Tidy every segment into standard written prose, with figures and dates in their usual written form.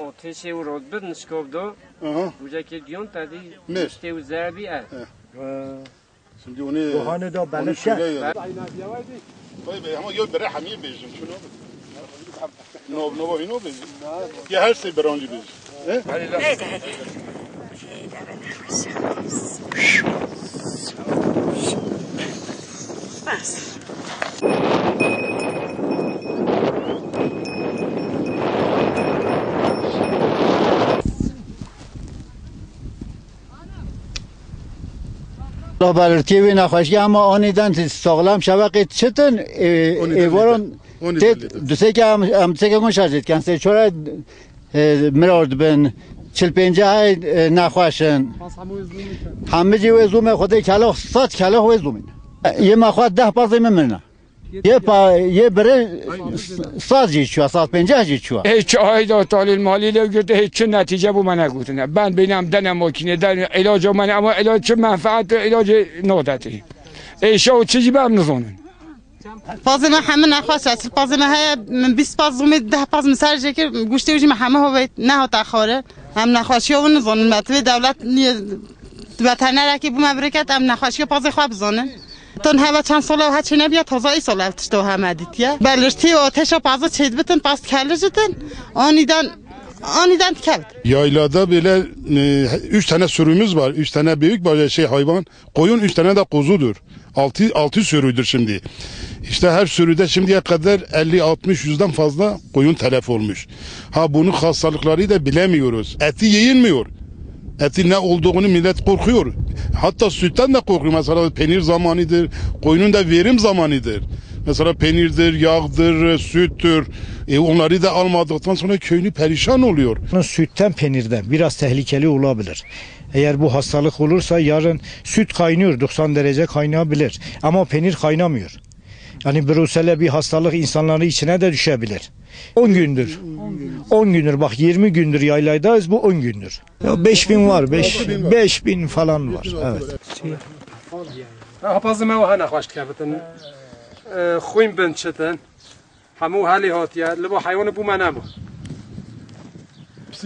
o teşe urod bir nişkovdu. Buca ki diyon tadı işte uzabi er. Şimdi onu Kohanı da belirse. Ama yok bere hamiye bejim şunu. Nov ino bejim. Ya her şey berancı bejim. Bas. Belirtiye ve nakhaşi ama aniden sağlam şevket çıtın evarın düseke am düseke konuşacak kendisi çora mirard ben 45 ay nakhaşın همه چی وزومه خودی کلا صد کلا وزومه یه مخواد 10 پازی میمونه یه بره سازی چوا 150 چوا هیچ آیدا تالیل مالی لگرده هیچ نتیجه بو من نگوتنه من بینم دن ماکینه در علاج من اما علاج چه منفعت علاج نودتی ایشا چیزی بهم نزونن پازی من همه نخواست پازی من های من 20 پاز زومه 10 پاز مسرجه که گوشته وجی من همه ها نه ها تخاره هم نخواشی ها نزونن مطلب دولت وطنه را که بو مبرکت هم نخواشی پازی خواب زونن تون هوا چند ساله و هچی نبیاد تازه ای ساله تشتو همه دیتیه بلرشتی و آتش و پازı çed bitin pas kelircidin aniden tükevdi. Yaylada böyle 3 tane sürümüz var. 3 tane büyük bir hayvan. Koyun 3 tane de kuzudur. 6 sürüdür şimdi. İşte her sürüde şimdiye kadar 50-60-100'den fazla koyun telef olmuş. Ha bunun hastalıkları da bilemiyoruz. Eti yiyilmiyor. Etin ne olduğunu millet korkuyor. Hatta sütten de korkuyor. Mesela peynir zamanıdır. Koyunun da verim zamanıdır. Mesela peynirdir, yağdır, süttür. Onları da almadıktan sonra köylü perişan oluyor. Sütten peynirden biraz tehlikeli olabilir. Eğer bu hastalık olursa yarın süt kaynıyor 90 derece kaynayabilir. Ama peynir kaynamıyor. Yani brusele bir hastalık insanların içine de düşebilir. 10 gündür. 10 gündür bak 20 gündür yaylaydayız bu 10 gündür. Ya 5000 var 5000 falan var. Evet. Hapazı o hana hoş kabeten. Khuyim ben çeten. Hamu hali hatiya. Lebo hayvanı bu manamı.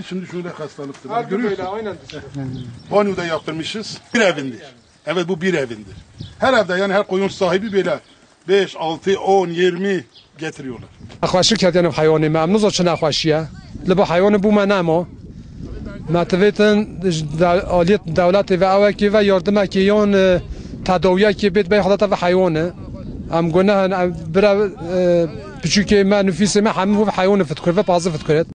Şimdi şöyle hastalıktır. Görüyorsun. Banyo da yaptırmışız. Bir evindir. Evet bu bir evindir. Her evde yani her koyun sahibi böyle 5, 6, 10, 20 getiriyorlar. Akvaşı kâdyanı hayvanı memnun olsun akvaşıya. Lebo hayvanı bu manamı. Matvetin aliyet devleti ve avaki ve yardım ki yon تداویه که بیت به حالت و حیوانه ام گناه برای بچوکی من نفیس من همه حیوان فت کرد و پازه فت کرد